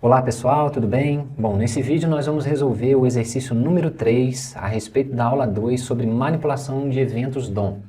Olá pessoal, tudo bem? Bom, nesse vídeo nós vamos resolver o exercício número 3 a respeito da aula 2 sobre manipulação de eventos DOM.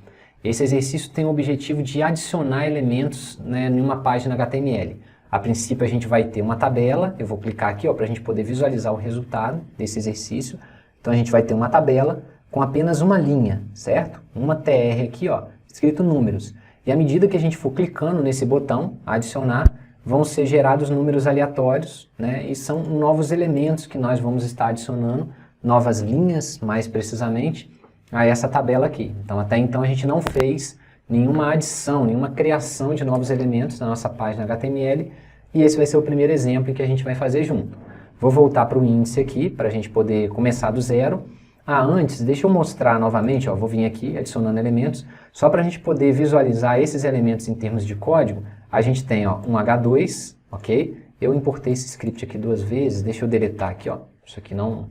Esse exercício tem o objetivo de adicionar elementos em uma página HTML. A princípio a gente vai ter uma tabela, eu vou clicar aqui para a gente poder visualizar o resultado desse exercício. Então a gente vai ter uma tabela com apenas uma linha, certo? Uma TR aqui, escrito números. E à medida que a gente for clicando nesse botão, adicionar, vão ser gerados números aleatórios, e são novos elementos que nós vamos estar adicionando, novas linhas, mais precisamente, a essa tabela aqui. Então, até então a gente não fez nenhuma adição, nenhuma criação de novos elementos na nossa página HTML, e esse vai ser o primeiro exemplo que a gente vai fazer junto. Vou voltar para o índice aqui, para a gente poder começar do zero. Antes, deixa eu mostrar novamente, vou vir aqui adicionando elementos, só para a gente poder visualizar esses elementos em termos de código. A gente tem um H2, ok? Eu importei esse script aqui duas vezes, deixa eu deletar aqui, isso aqui não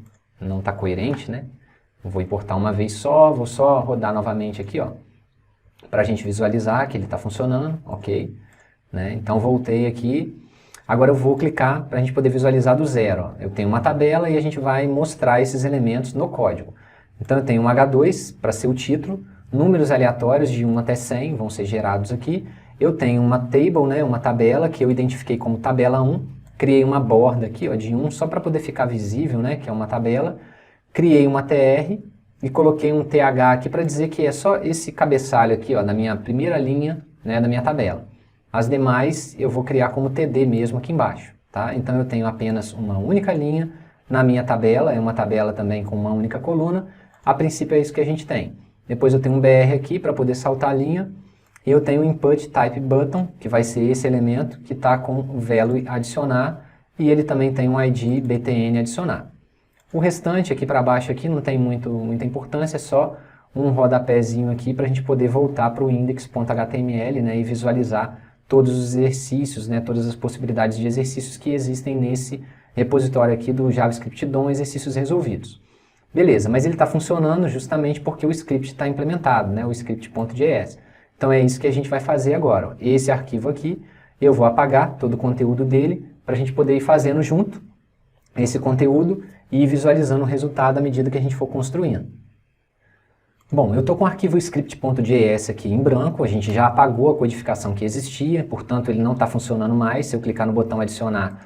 está coerente, né? Vou importar uma vez só, vou só rodar novamente aqui, para a gente visualizar que ele está funcionando, ok? Então voltei aqui, agora eu vou clicar para a gente poder visualizar do zero. Eu tenho uma tabela e a gente vai mostrar esses elementos no código. Então eu tenho um H2 para ser o título, números aleatórios de 1 até 100 vão ser gerados aqui. Eu tenho uma table, uma tabela que eu identifiquei como tabela 1, criei uma borda aqui de 1 só para poder ficar visível, que é uma tabela, criei uma TR e coloquei um TH aqui para dizer que é só esse cabeçalho aqui na minha primeira linha da minha tabela. As demais eu vou criar como TD mesmo aqui embaixo, tá? Então eu tenho apenas uma única linha na minha tabela, é uma tabela também com uma única coluna, a princípio é isso que a gente tem. Depois eu tenho um BR aqui para poder saltar a linha, e eu tenho o input type button, que vai ser esse elemento que está com o value adicionar, e ele também tem um ID btn adicionar. O restante aqui para baixo aqui não tem muita importância, é só um rodapézinho aqui para a gente poder voltar para o index.html e visualizar todos os exercícios, todas as possibilidades de exercícios que existem nesse repositório aqui do JavaScript DOM, exercícios resolvidos. Beleza, mas ele está funcionando justamente porque o script está implementado, o script.js. Então é isso que a gente vai fazer agora. Esse arquivo aqui, eu vou apagar todo o conteúdo dele para a gente poder ir fazendo junto esse conteúdo e ir visualizando o resultado à medida que a gente for construindo. Bom, eu estou com o arquivo script.js aqui em branco, a gente já apagou a codificação que existia, portanto ele não está funcionando mais. Se eu clicar no botão adicionar,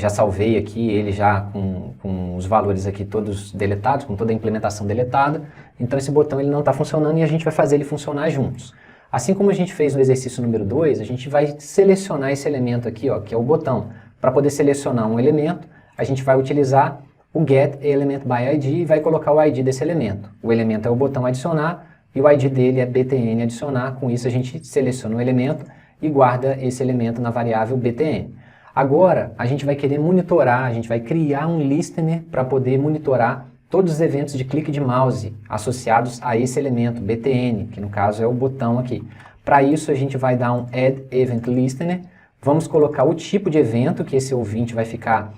já salvei aqui ele já com os valores aqui todos deletados, com toda a implementação deletada. Então esse botão ele não está funcionando e a gente vai fazer ele funcionar juntos. Assim como a gente fez no exercício número 2, a gente vai selecionar esse elemento aqui, que é o botão. Para poder selecionar um elemento, a gente vai utilizar o getElementById e vai colocar o ID desse elemento. O elemento é o botão adicionar e o ID dele é btn adicionar. Com isso a gente seleciona o elemento e guarda esse elemento na variável btn. Agora a gente vai querer monitorar, a gente vai criar um listener para poder monitorar todos os eventos de clique de mouse associados a esse elemento btn, que no caso é o botão aqui. Para isso a gente vai dar um add event listener, vamos colocar o tipo de evento que esse ouvinte vai ficar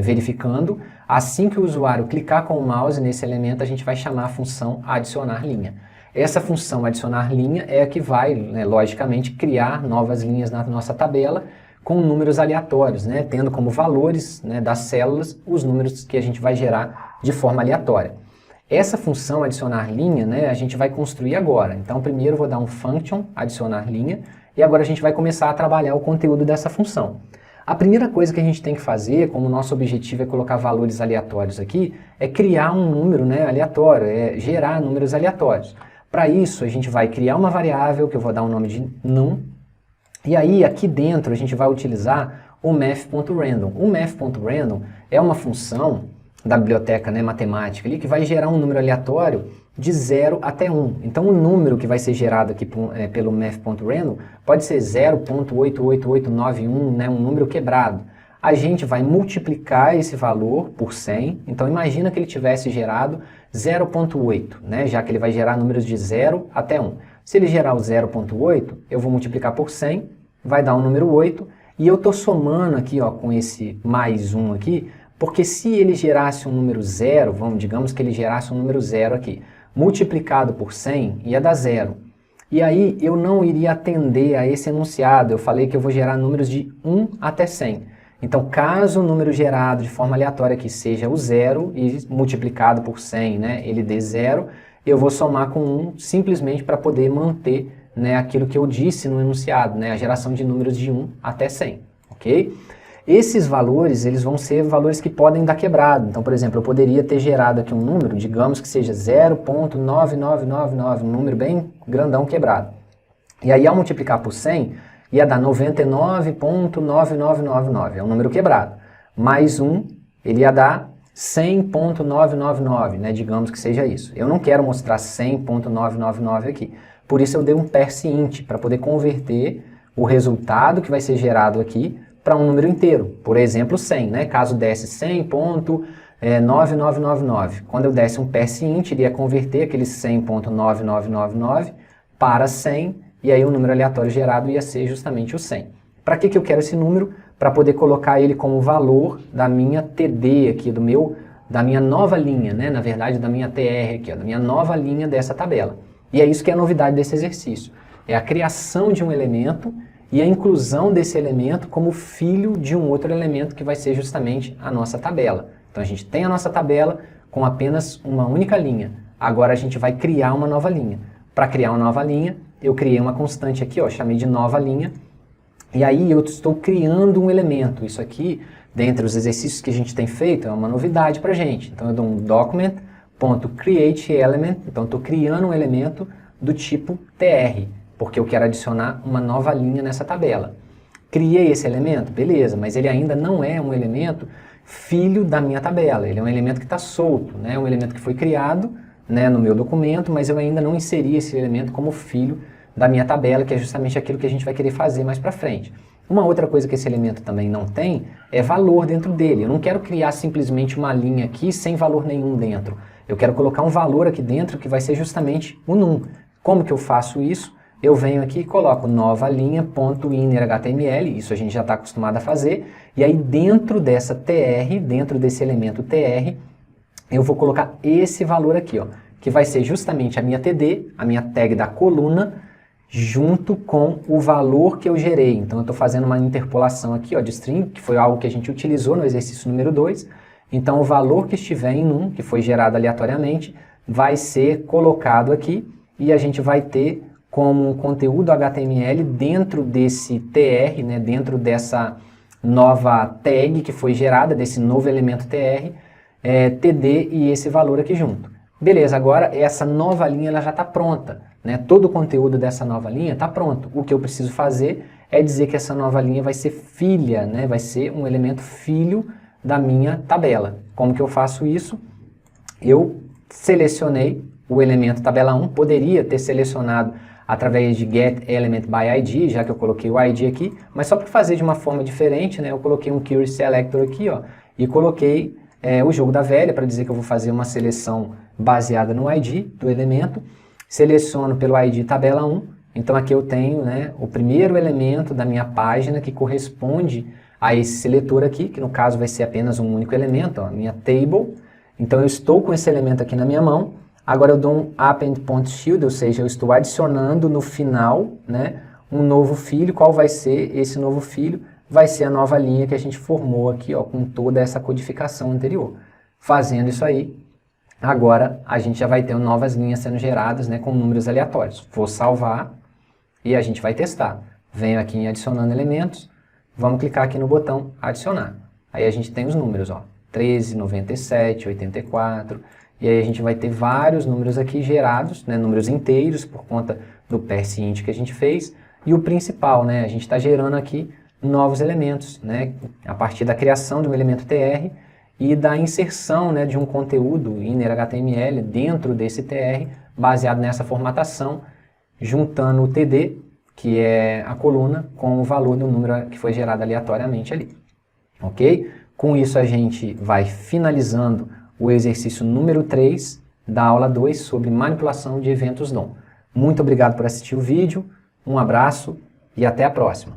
verificando. Assim que o usuário clicar com o mouse nesse elemento, a gente vai chamar a função adicionar linha. Essa função adicionar linha é a que vai, logicamente, criar novas linhas na nossa tabela com números aleatórios, tendo como valores das células os números que a gente vai gerar de forma aleatória. Essa função adicionar linha, a gente vai construir agora. Então primeiro eu vou dar um function adicionar linha e agora a gente vai começar a trabalhar o conteúdo dessa função. A primeira coisa que a gente tem que fazer, como o nosso objetivo é colocar valores aleatórios aqui, é criar um número aleatório, é gerar números aleatórios. Para isso, a gente vai criar uma variável, que eu vou dar o nome de num, e aí aqui dentro a gente vai utilizar o math.random. O math.random é uma função da biblioteca matemática ali, que vai gerar um número aleatório de 0 até 1. Então o número que vai ser gerado aqui pelo math.random pode ser 0.88891, um número quebrado. A gente vai multiplicar esse valor por 100, então imagina que ele tivesse gerado 0.8, já que ele vai gerar números de 0 até 1. Se ele gerar o 0.8, eu vou multiplicar por 100, vai dar o número 8, e eu estou somando aqui com esse mais 1 aqui, porque se ele gerasse um número 0, digamos que ele gerasse um número 0 aqui, multiplicado por 100 ia dar 0. E aí eu não iria atender a esse enunciado, eu falei que eu vou gerar números de 1 até 100. Então, caso o número gerado de forma aleatória aqui seja o 0 e multiplicado por 100, né, ele dê 0, eu vou somar com 1 simplesmente para poder manter, né, aquilo que eu disse no enunciado, né, a geração de números de 1 até 100, ok? Esses valores, eles vão ser valores que podem dar quebrado. Então, por exemplo, eu poderia ter gerado aqui um número, digamos que seja 0.9999, um número bem grandão quebrado. E aí, ao multiplicar por 100, ia dar 99.9999, é um número quebrado. Mais 1, ele ia dar 100.999, né? Digamos que seja isso. Eu não quero mostrar 100.999 aqui. Por isso eu dei um parseInt, para poder converter o resultado que vai ser gerado aqui para um número inteiro. Por exemplo, 100, né? Caso desse 100.9999. Quando eu desse um parseInt, iria converter aquele 100.9999 para 100, e aí o número aleatório gerado ia ser justamente o 100. Para que eu quero esse número? Para poder colocar ele como valor da minha TD aqui, da minha nova linha, né? Na verdade, da minha TR aqui, ó, da minha nova linha dessa tabela. E é isso que é a novidade desse exercício. É a criação de um elemento e a inclusão desse elemento como filho de um outro elemento que vai ser justamente a nossa tabela. Então a gente tem a nossa tabela com apenas uma única linha. Agora a gente vai criar uma nova linha. Para criar uma nova linha, eu criei uma constante aqui, ó, chamei de nova linha. E aí eu estou criando um elemento. Isso aqui, dentre os exercícios que a gente tem feito, é uma novidade para a gente. Então eu dou um document.createElement. Então eu estou criando um elemento do tipo TR, porque eu quero adicionar uma nova linha nessa tabela. Criei esse elemento? Beleza, mas ele ainda não é um elemento filho da minha tabela. Ele é um elemento que está solto, né? Um elemento que foi criado, né, no meu documento, mas eu ainda não inseri esse elemento como filho da minha tabela, que é justamente aquilo que a gente vai querer fazer mais para frente. Uma outra coisa que esse elemento também não tem é valor dentro dele. Eu não quero criar simplesmente uma linha aqui sem valor nenhum dentro. Eu quero colocar um valor aqui dentro que vai ser justamente o num. Como que eu faço isso? Eu venho aqui e coloco nova linha.innerHTML, isso a gente já está acostumado a fazer, e aí dentro dessa TR, dentro desse elemento TR, eu vou colocar esse valor aqui, ó, que vai ser justamente a minha TD, a minha tag da coluna, junto com o valor que eu gerei. Então eu estou fazendo uma interpolação aqui, ó, de string, que foi algo que a gente utilizou no exercício número 2. Então o valor que estiver em num, que foi gerado aleatoriamente, vai ser colocado aqui, e a gente vai ter como um conteúdo HTML dentro desse TR, né, dentro dessa nova tag que foi gerada, desse novo elemento TR, TD e esse valor aqui junto. Beleza, agora essa nova linha ela já está pronta, né? Todo o conteúdo dessa nova linha está pronto. O que eu preciso fazer é dizer que essa nova linha vai ser filha, né? Vai ser um elemento filho da minha tabela. Como que eu faço isso? Eu selecionei o elemento tabela 1, poderia ter selecionado através de getElementById, já que eu coloquei o ID aqui, mas só para fazer de uma forma diferente, né, eu coloquei um querySelector aqui, ó, e coloquei o jogo da velha para dizer que eu vou fazer uma seleção baseada no ID do elemento. Seleciono pelo ID tabela 1, então aqui eu tenho, né, o primeiro elemento da minha página que corresponde a esse seletor aqui, que no caso vai ser apenas um único elemento, ó, minha table. Então eu estou com esse elemento aqui na minha mão. Agora eu dou um append.shield, ou seja, eu estou adicionando no final, né, um novo filho. Qual vai ser esse novo filho? Vai ser a nova linha que a gente formou aqui, ó, com toda essa codificação anterior. Fazendo isso aí, agora a gente já vai ter novas linhas sendo geradas, né, com números aleatórios. Vou salvar e a gente vai testar. Venho aqui em adicionando elementos, vamos clicar aqui no botão adicionar. Aí a gente tem os números, ó, 13, 97, 84... E aí a gente vai ter vários números aqui gerados, né, números inteiros, por conta do parseInt que a gente fez. E o principal, né, a gente está gerando aqui novos elementos, né, a partir da criação de um elemento TR e da inserção, né, de um conteúdo innerHTML dentro desse TR, baseado nessa formatação, juntando o TD, que é a coluna, com o valor do número que foi gerado aleatoriamente ali. Ok? Com isso a gente vai finalizando o exercício número 3 da aula 2 sobre manipulação de eventos DOM. Muito obrigado por assistir o vídeo, um abraço e até a próxima.